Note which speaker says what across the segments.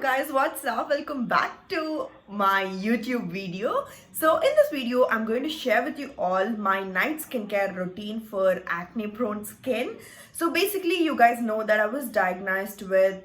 Speaker 1: guys, what's up? Welcome back to my YouTube video. So in this video I'm going to share with you all my night skincare routine for acne prone skin. So basically you guys know that I was diagnosed with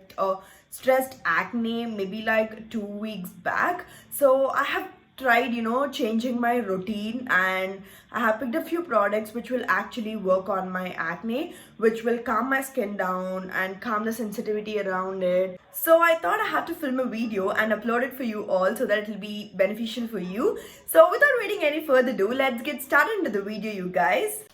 Speaker 1: stressed acne maybe like 2 weeks back. So I have tried changing my routine, and I have picked a few products which will actually work on my acne, which will calm my skin down and calm the sensitivity around it. So I thought I had to film a video and upload it for you all so that it will be beneficial for you. So without waiting any further ado, let's get started into the video, you guys.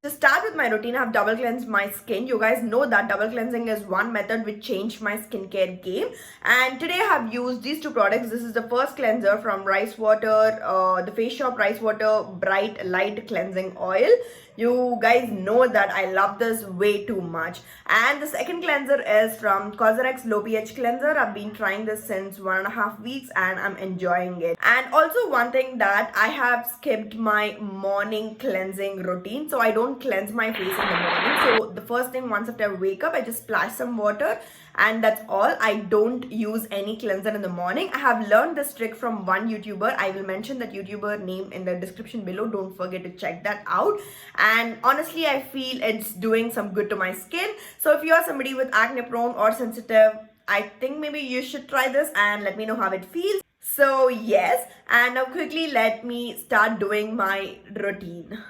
Speaker 1: To start with my routine, I have double cleansed my skin. You guys know that double cleansing is one method which changed my skincare game. And today I have used these two products. This is the first cleanser from Rice Water, the Face Shop Rice Water Bright Light Cleansing Oil. You guys know that I love this way too much. And the second cleanser is from Cosrx Low pH Cleanser. I've been trying this since 1.5 weeks and I'm enjoying it. And also one thing that I have skipped my morning cleansing routine. So I don't cleanse my face in the morning. So the first thing, once after I wake up, I just splash some water and that's all. I don't use any cleanser in the morning. I have learned this trick from one YouTuber. I will mention that YouTuber name in the description below. Don't forget to check that out. And honestly, I feel it's doing some good to my skin. So if you are somebody with acne prone or sensitive, I think maybe you should try this and let me know how it feels. So yes, and now quickly let me start doing my routine.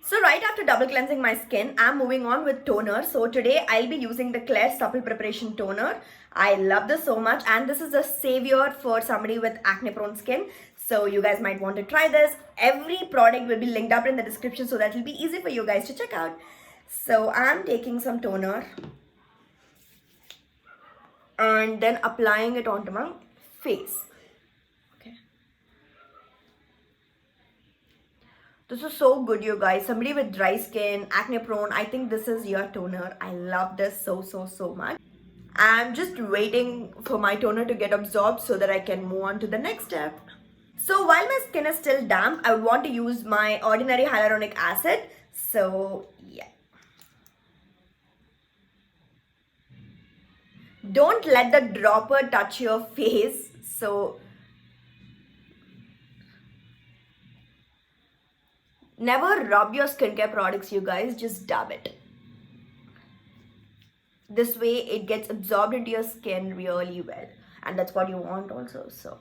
Speaker 1: So right after double cleansing my skin, I'm moving on with toner. So today I'll be using the Claire Supple Preparation Toner. I love this so much, and this is a savior for somebody with acne prone skin. So you guys might want to try this. Every product will be linked up in the description, so that will be easy for you guys to check out. So I'm taking some toner and then applying it onto my face. This is so good, you guys. Somebody with dry skin, acne prone, I think this is your toner. I love this so much. I'm just waiting for my toner to get absorbed so that I can move on to the next step. So while my skin is still damp, I would want to use my ordinary hyaluronic acid. So yeah. Don't let the dropper touch your face. So never rub your skincare products, you guys, just dab it. This way it gets absorbed into your skin really well, and that's what you want also. So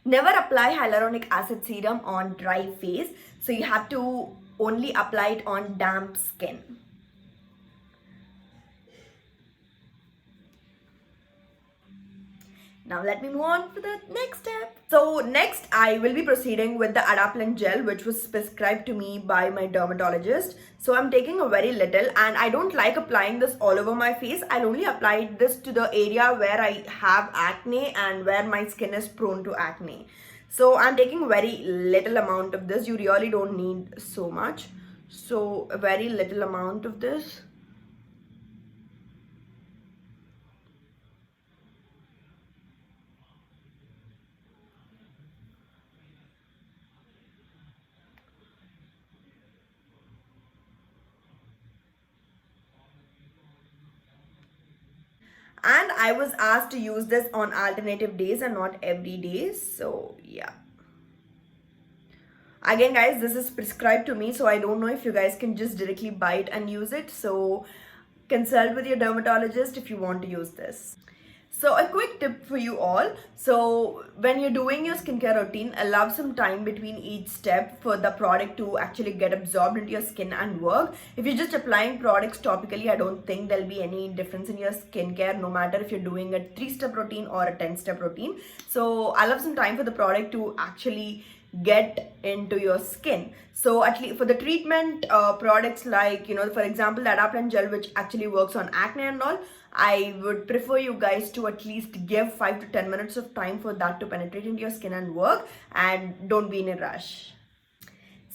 Speaker 1: never apply hyaluronic acid serum on dry face. So you have to only apply it on damp skin. Now let me move on to the next step. So next I will be proceeding with the Adapalene gel, which was prescribed to me by my dermatologist. So I'm taking a very little, and I don't like applying this all over my face. I'll only apply this to the area where I have acne and where my skin is prone to acne. So I'm taking very little amount of this. You really don't need so much. So a very little amount of this. And I was asked to use this on alternative days and not every day. So yeah. Again guys, this is prescribed to me, so I don't know if you guys can just directly buy it and use it. So consult with your dermatologist if you want to use this. So a quick tip for you all. So when you're doing your skincare routine, allow some time between each step for the product to actually get absorbed into your skin and work. If you're just applying products topically, I don't think there'll be any difference in your skincare, no matter if you're doing a 3-step routine or a 10-step routine. So allow some time for the product to actually get into your skin. So at least for the treatment products like, for example, the Adapalene gel, which actually works on acne and all, I would prefer you guys to at least give 5 to 10 minutes of time for that to penetrate into your skin and work, and don't be in a rush.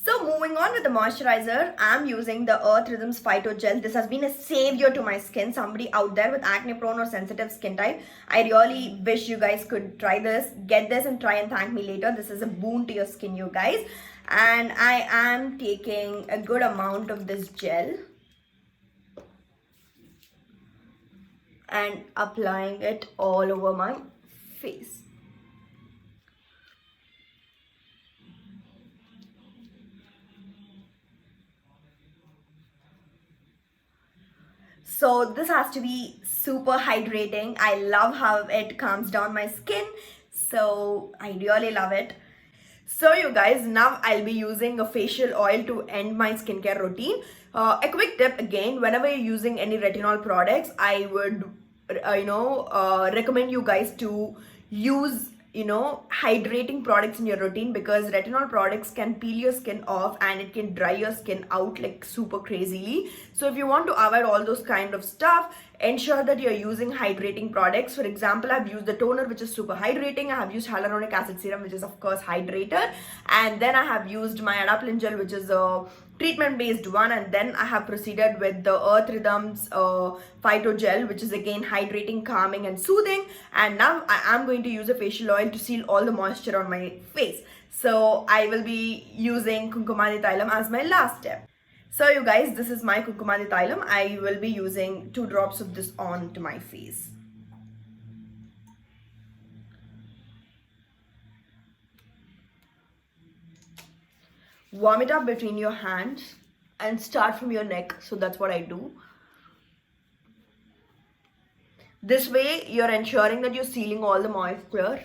Speaker 1: So moving on with the moisturizer, I'm using the Earth Rhythms Phyto Gel. This has been a savior to my skin. Somebody out there with acne prone or sensitive skin type, I really wish you guys could try this. Get this and try and thank me later. This is a boon to your skin, you guys. And I am taking a good amount of this gel and applying it all over my face. So this has to be super hydrating. I love how it calms down my skin. So I really love it. So you guys, now I'll be using a facial oil to end my skincare routine. A quick tip again, whenever you're using any retinol products, I would, recommend you guys to use hydrating products in your routine, because retinol products can peel your skin off and it can dry your skin out like super crazily. So if you want to avoid all those kind of stuff, ensure that you're using hydrating products. For example, I've used the toner, which is super hydrating. I have used hyaluronic acid serum, which is of course hydrator, and then I have used my adapalene gel, which is a treatment based one, and then I have proceeded with the Earth Rhythms Phyto Gel, which is again hydrating, calming and soothing. And now I am going to use a facial oil to seal all the moisture on my face. So I will be using Kumkumadi Thailam as my last step. So you guys, this is my Kumkumadi Thailam. I will be using 2 drops of this on to my face. Warm it up between your hands and start from your neck. So that's what I do. This way you're ensuring that you're sealing all the moisture.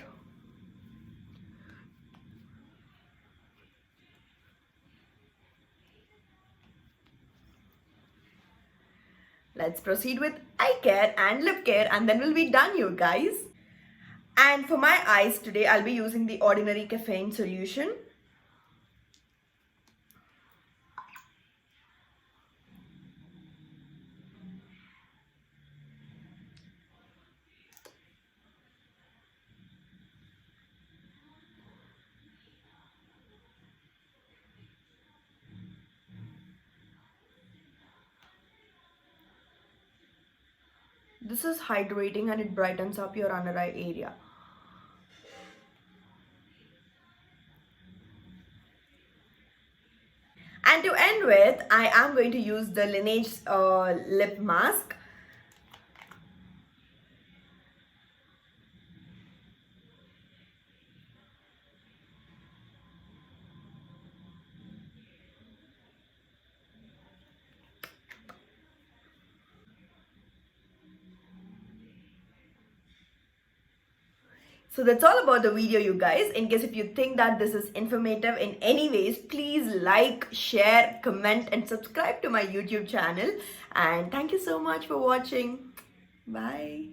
Speaker 1: Let's proceed with eye care and lip care, and then we'll be done, you guys. And for my eyes today, I'll be using the Ordinary Caffeine Solution. This is hydrating and it brightens up your under eye area. And to end with, I am going to use the Laneige lip mask. So that's all about the video, you guys. In case if you think that this is informative in any ways, please like, share, comment and subscribe to my YouTube channel. And thank you so much for watching. Bye.